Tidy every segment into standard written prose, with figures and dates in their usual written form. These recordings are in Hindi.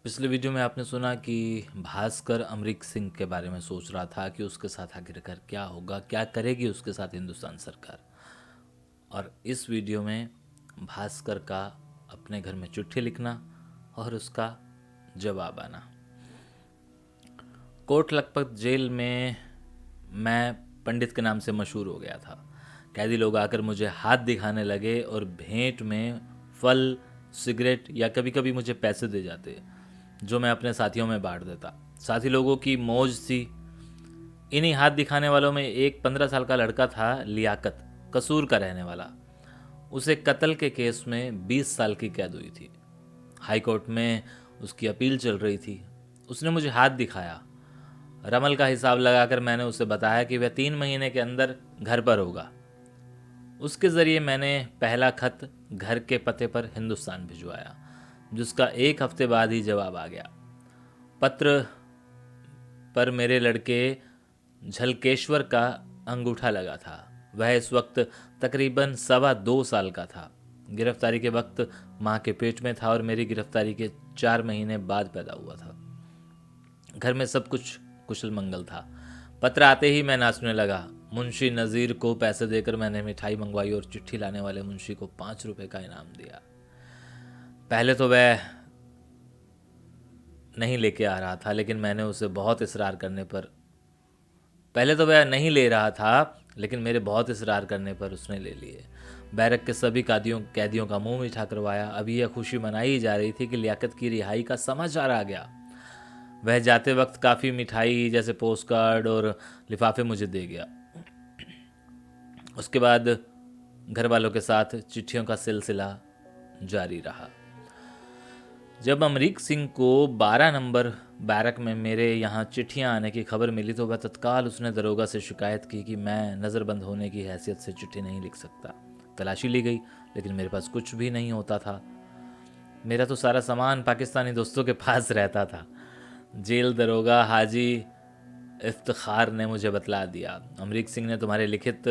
पिछले वीडियो में आपने सुना कि भास्कर अमरीक सिंह के बारे में सोच रहा था कि उसके साथ आखिरकार क्या होगा, क्या करेगी उसके साथ हिंदुस्तान सरकार। और इस वीडियो में भास्कर का अपने घर में चिट्ठी लिखना और उसका जवाब आना। कोट लखपत जेल में मैं पंडित के नाम से मशहूर हो गया था। कैदी लोग आकर मुझे हाथ दिखाने लगे और भेंट में फल, सिगरेट या कभी कभी मुझे पैसे दे जाते, जो मैं अपने साथियों में बांट देता। साथी लोगों की मौज थी। इन्हीं हाथ दिखाने वालों में एक 15 साल का लड़का था, लियाकत, कसूर का रहने वाला। उसे कत्ल के केस में 20 साल की कैद हुई थी। हाई कोर्ट में उसकी अपील चल रही थी। उसने मुझे हाथ दिखाया। रमल का हिसाब लगाकर मैंने उसे बताया कि वह 3 महीने के अंदर घर पर होगा। उसके ज़रिए मैंने पहला खत घर के पते पर हिंदुस्तान भिजवाया, जिसका 1 हफ्ते बाद ही जवाब आ गया। पत्र पर मेरे लड़के झलकेश्वर का अंगूठा लगा था। वह इस वक्त तकरीबन 2.25 साल का था। गिरफ्तारी के वक्त माँ के पेट में था और मेरी गिरफ्तारी के 4 महीने बाद पैदा हुआ था। घर में सब कुछ कुशल मंगल था। पत्र आते ही मैं नाचने लगा। मुंशी नज़ीर को पैसे देकर मैंने मिठाई मंगवाई और चिट्ठी लाने वाले मुंशी को 5 रुपए का इनाम दिया। पहले तो वह नहीं लेके आ रहा था, लेकिन मैंने उसे बहुत इसरार करने पर पहले तो वह नहीं ले रहा था, लेकिन मेरे बहुत इसरार करने पर उसने ले लिए। बैरक के सभी कैदियों का मुंह मीठा करवाया। अभी यह खुशी मनाई जा रही थी कि लियाकत की रिहाई का समाचार आ गया। वह जाते वक्त काफ़ी मिठाई जैसे पोस्ट कार्ड और लिफाफे मुझे दे गया। उसके बाद घर वालों के साथ चिट्ठियों का सिलसिला जारी रहा। जब अमरीक सिंह को 12 नंबर बैरक में मेरे यहाँ चिट्ठियाँ आने की खबर मिली तो वह तत्काल उसने दरोगा से शिकायत की कि मैं नज़रबंद होने की हैसियत से चिट्ठी नहीं लिख सकता। तलाशी ली गई, लेकिन मेरे पास कुछ भी नहीं होता था। मेरा तो सारा सामान पाकिस्तानी दोस्तों के पास रहता था। जेल दरोगा हाजी इफ्तिखार ने मुझे बतला दिया, अमरीक सिंह ने तुम्हारे लिखित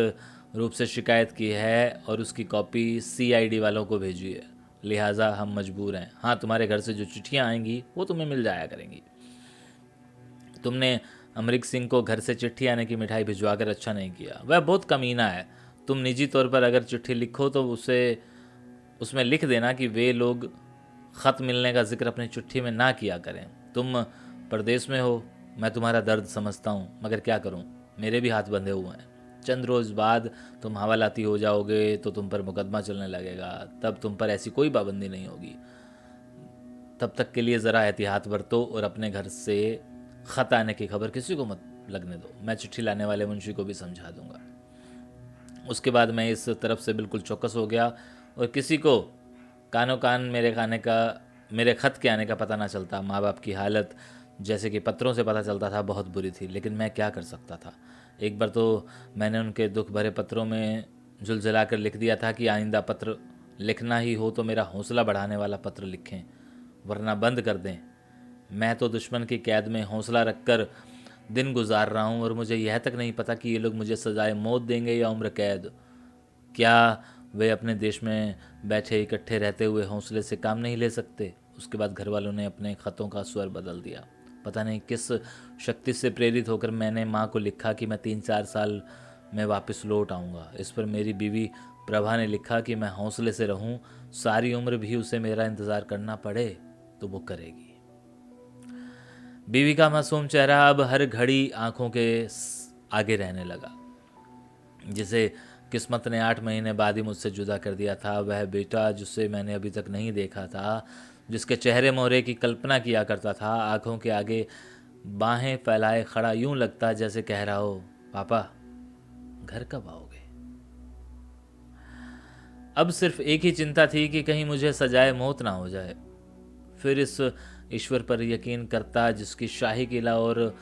रूप से शिकायत की है और उसकी कॉपी CID वालों को भेजी है, लिहाजा हम मजबूर हैं। हाँ, तुम्हारे घर से जो चिट्ठियाँ आएंगी वो तुम्हें मिल जाया करेंगी। तुमने अमरीक सिंह को घर से चिट्ठी आने की मिठाई भिजवा कर अच्छा नहीं किया। वह बहुत कमीना है। तुम निजी तौर पर अगर चिट्ठी लिखो तो उसे उसमें लिख देना कि वे लोग ख़त मिलने का जिक्र अपनी चिट्ठी में ना किया करें। तुम परदेश में हो, मैं तुम्हारा दर्द समझता हूँ, मगर क्या करूँ, मेरे भी हाथ बंधे हुए हैं। चंद रोज़ बाद तुम हवालाती हो जाओगे तो तुम पर मुकदमा चलने लगेगा। तब तुम पर ऐसी कोई पाबंदी नहीं होगी। तब तक के लिए ज़रा एहतियात बरतो और अपने घर से ख़त आने की खबर किसी को मत लगने दो। मैं चिट्ठी लाने वाले मुंशी को भी समझा दूंगा। उसके बाद मैं इस तरफ से बिल्कुल चौकस हो गया और किसी को कानो कान मेरे ख़त के आने का पता ना चलता। माँ बाप की हालत जैसे कि पत्रों से पता चलता था बहुत बुरी थी, लेकिन मैं क्या कर सकता था। एक बार तो मैंने उनके दुख भरे पत्रों में झुलझुला कर लिख दिया था कि आइंदा पत्र लिखना ही हो तो मेरा हौसला बढ़ाने वाला पत्र लिखें, वरना बंद कर दें। मैं तो दुश्मन की कैद में हौसला रखकर दिन गुजार रहा हूँ और मुझे यह तक नहीं पता कि ये लोग मुझे सजाए मौत देंगे या उम्र कैद। क्या वे अपने देश में बैठे इकट्ठे रहते हुए हौसले से काम नहीं ले सकते? उसके बाद घर वालों ने अपने ख़तों का स्वर बदल दिया। पता नहीं किस शक्ति से प्रेरित होकर मैंने माँ को लिखा कि मैं 3-4 साल में वापस लौट आऊँगा। इस पर मेरी बीवी प्रभा ने लिखा कि मैं हौसले से रहूँ, सारी उम्र भी उसे मेरा इंतज़ार करना पड़े तो वो करेगी। बीवी का मासूम चेहरा अब हर घड़ी आंखों के आगे रहने लगा। जिसे किस्मत ने 8 महीने बाद ही मुझसे जुदा कर दिया था, वह बेटा जिसे मैंने अभी तक नहीं देखा था, जिसके चेहरे मोहरे की कल्पना किया करता था, आंखों के आगे बाहें फैलाए खड़ा यूं लगता जैसे कह रहा हो, पापा घर कब आओगे। अब सिर्फ एक ही चिंता थी कि कहीं मुझे सजाए मौत ना हो जाए। फिर इस ईश्वर पर यकीन करता जिसकी शाही किला और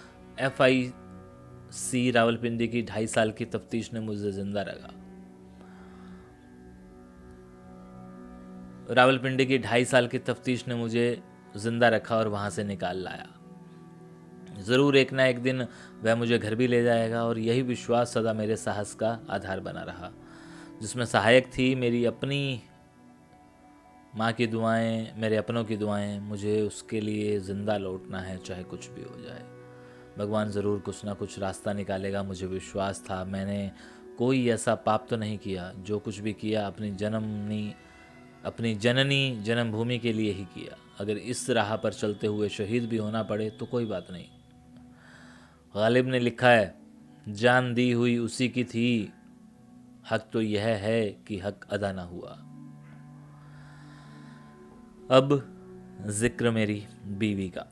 FIC रावलपिंडी की 2.5 साल की तफ्तीश ने मुझे जिंदा रखा। रावलपिंडी की 2.5 साल की तफ्तीश ने मुझे जिंदा रखा और वहां से निकाल लाया। ज़रूर एक ना एक दिन वह मुझे घर भी ले जाएगा और यही विश्वास सदा मेरे साहस का आधार बना रहा, जिसमें सहायक थी मेरी अपनी माँ की दुआएं, मेरे अपनों की दुआएं, मुझे उसके लिए ज़िंदा लौटना है, चाहे कुछ भी हो जाए। भगवान ज़रूर कुछ ना कुछ रास्ता निकालेगा, मुझे विश्वास था। मैंने कोई ऐसा पाप तो नहीं किया, जो कुछ भी किया अपनी जननी जन्मभूमि के लिए ही किया। अगर इस राह पर चलते हुए शहीद भी होना पड़े तो कोई बात नहीं। गालिब ने लिखा है, जान दी हुई उसी की थी, हक तो यह है कि हक अदा ना हुआ। अब जिक्र मेरी बीवी का।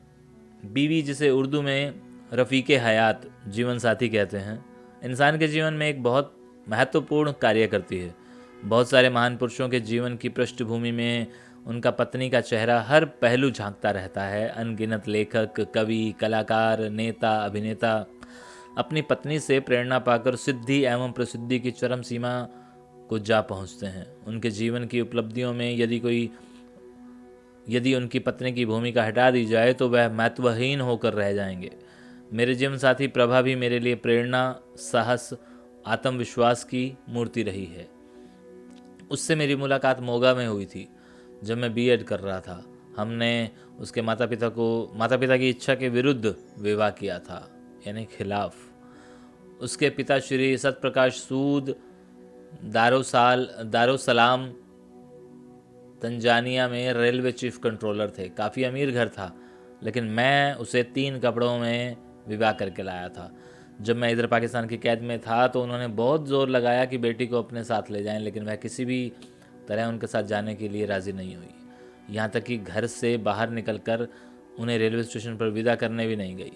बीवी, जिसे उर्दू में रफ़ीक हयात, जीवन साथी कहते हैं, इंसान के जीवन में एक बहुत महत्वपूर्ण कार्य करती है। बहुत सारे महान पुरुषों के जीवन की पृष्ठभूमि में उनका पत्नी का चेहरा हर पहलू झांकता रहता है। अनगिनत लेखक, कवि, कलाकार, नेता, अभिनेता अपनी पत्नी से प्रेरणा पाकर सिद्धि एवं प्रसिद्धि की चरम सीमा को जा पहुंचते हैं। उनके जीवन की उपलब्धियों में यदि उनकी पत्नी की भूमिका हटा दी जाए तो वह महत्वहीन होकर रह जाएंगे। मेरे जीवन साथी प्रभा भी मेरे लिए प्रेरणा, साहस, आत्मविश्वास की मूर्ति रही है। उससे मेरी मुलाकात मोगा में हुई थी, जब मैं बीएड कर रहा था। हमने उसके माता पिता की इच्छा के विरुद्ध विवाह किया था, यानी खिलाफ। उसके पिता श्री सतप्रकाश सूद दारुसलाम तंजानिया में रेलवे चीफ कंट्रोलर थे। काफ़ी अमीर घर था, लेकिन मैं उसे 3 कपड़ों में विवाह करके लाया था। जब मैं इधर पाकिस्तान की कैद में था तो उन्होंने बहुत ज़ोर लगाया कि बेटी को अपने साथ ले जाएं, लेकिन वह किसी भी तरह उनके साथ जाने के लिए राज़ी नहीं हुई। यहाँ तक कि घर से बाहर निकलकर उन्हें रेलवे स्टेशन पर विदा करने भी नहीं गई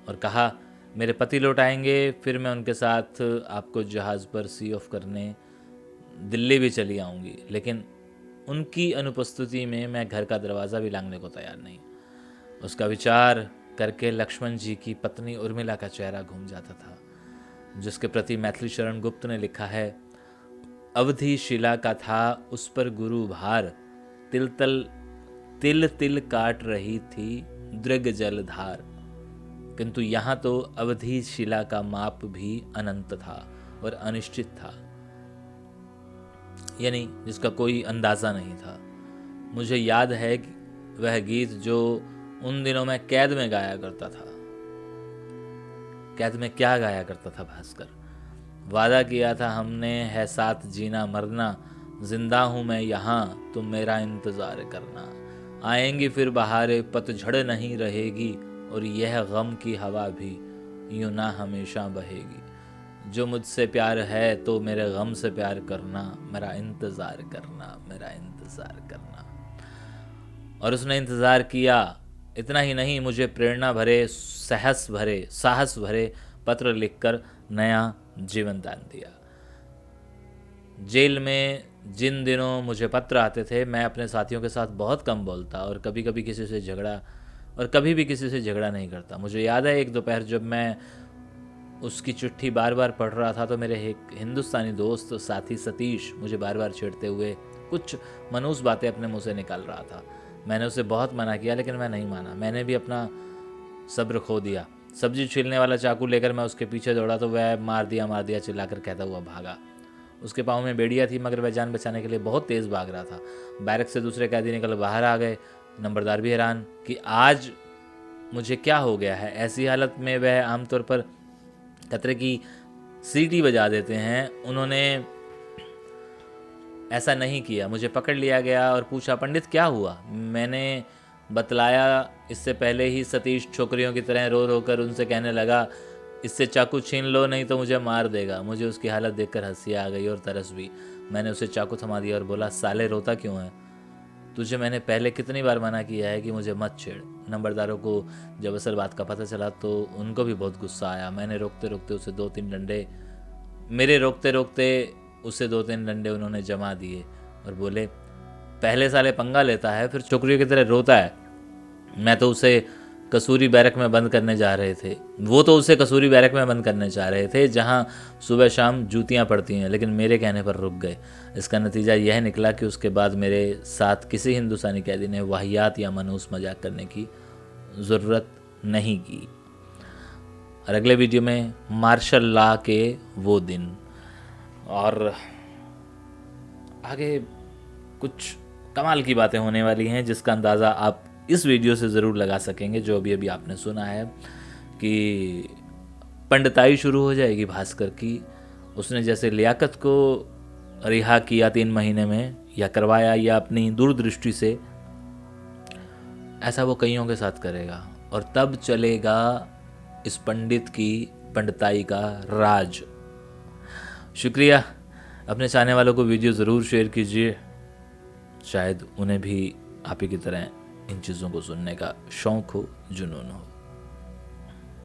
और कहा, मेरे पति लौट आएंगे, फिर मैं उनके साथ आपको जहाज़ पर सी ऑफ करने दिल्ली भी चली आऊँगी। लेकिन उनकी अनुपस्थिति में मैं घर का दरवाज़ा भी लांघने को तैयार नहीं। उसका विचार करके लक्ष्मण जी की पत्नी उर्मिला का चेहरा घूम जाता था, जिसके प्रति मैथिली शरण गुप्त ने लिखा है, अवधि शिला का था उस पर गुरु भार, तिल तिल काट रही थी दृग जल धार। किंतु यहाँ तो अवधि शिला का माप भी अनंत था और अनिश्चित था, यानी जिसका कोई अंदाज़ा नहीं था। मुझे याद है कि वह गीत जो उन दिनों मैं कैद में गाया करता था। कैद में क्या गाया करता था भास्कर? वादा किया था हमने है साथ जीना मरना, जिंदा हूँ मैं यहाँ तुम मेरा इंतज़ार करना। आएंगी फिर बहारें, पतझड़ नहीं रहेगी, और यह गम की हवा भी यूं ना हमेशा बहेगी। जो मुझसे प्यार है तो मेरे गम से प्यार करना, मेरा इंतज़ार करना, मेरा इंतज़ार करना। और उसने इंतज़ार किया। इतना ही नहीं, मुझे प्रेरणा भरे, साहस भरे पत्र लिखकर नया जीवन दान दिया। जेल में जिन दिनों मुझे पत्र आते थे, मैं अपने साथियों के साथ बहुत कम बोलता और कभी भी किसी से झगड़ा नहीं करता। मुझे याद है एक दोपहर जब मैं उसकी चिट्ठी बार बार पढ़ रहा था तो मेरे एक हिंदुस्तानी दोस्त साथी सतीश मुझे बार बार छेड़ते हुए कुछ मनूस बातें अपने मुंह से निकाल रहा था। मैंने उसे बहुत मना किया, लेकिन मैं नहीं माना। मैंने भी अपना सब्र खो दिया। सब्जी छीलने वाला चाकू लेकर मैं उसके पीछे दौड़ा तो वह मार दिया चिल्लाकर कहता हुआ भागा। उसके पाँव में बेड़ियाँ थी, मगर वह जान बचाने के लिए बहुत तेज़ भाग रहा था। बैरक से दूसरे कैदी निकल बाहर आ गए। नंबरदार भी हैरान कि आज मुझे क्या हो गया है। ऐसी हालत में वह आमतौर पर खतरे की सीटी बजा देते हैं। उन्होंने ऐसा नहीं किया। मुझे पकड़ लिया गया और पूछा, पंडित क्या हुआ? मैंने बतलाया। इससे पहले ही सतीश छोकरियों की तरह रो रो कर उनसे कहने लगा, इससे चाकू छीन लो नहीं तो मुझे मार देगा। मुझे उसकी हालत देखकर हंसी आ गई और तरस भी। मैंने उसे चाकू थमा दिया और बोला, साले रोता क्यों है? तुझे मैंने पहले कितनी बार मना किया है कि मुझे मत छेड़। नंबरदारों को जब असल बात का पता चला तो उनको भी बहुत गुस्सा आया। मैंने रोकते रोकते उसे 2-3 डंडे उन्होंने जमा दिए और बोले, पहले साले पंगा लेता है, फिर छोकरियों की तरह रोता है। मैं तो उसे कसूरी बैरक में बंद करने जा रहे थे। वो तो उसे कसूरी बैरक में बंद करने जा रहे थे, जहाँ सुबह शाम जूतियाँ पड़ती हैं, लेकिन मेरे कहने पर रुक गए। इसका नतीजा यह निकला कि उसके बाद मेरे साथ किसी हिंदुस्तानी कैदी ने वाहियात या मनूस मजाक करने की ज़रूरत नहीं की। और अगले वीडियो में मार्शल लॉ के वो दिन और आगे कुछ कमाल की बातें होने वाली हैं, जिसका अंदाज़ा आप इस वीडियो से ज़रूर लगा सकेंगे। जो अभी अभी आपने सुना है कि पंडिताई शुरू हो जाएगी भास्कर की। उसने जैसे लियाकत को रिहा किया 3 महीने में, या करवाया, या अपनी दूरदृष्टि से, ऐसा वो कईयों के साथ करेगा। और तब चलेगा इस पंडित की पंडिताई का राज। शुक्रिया। अपने चाहने वालों को वीडियो ज़रूर शेयर कीजिए, शायद उन्हें भी आप ही की तरह इन चीज़ों को सुनने का शौक़ हो, जुनून हो।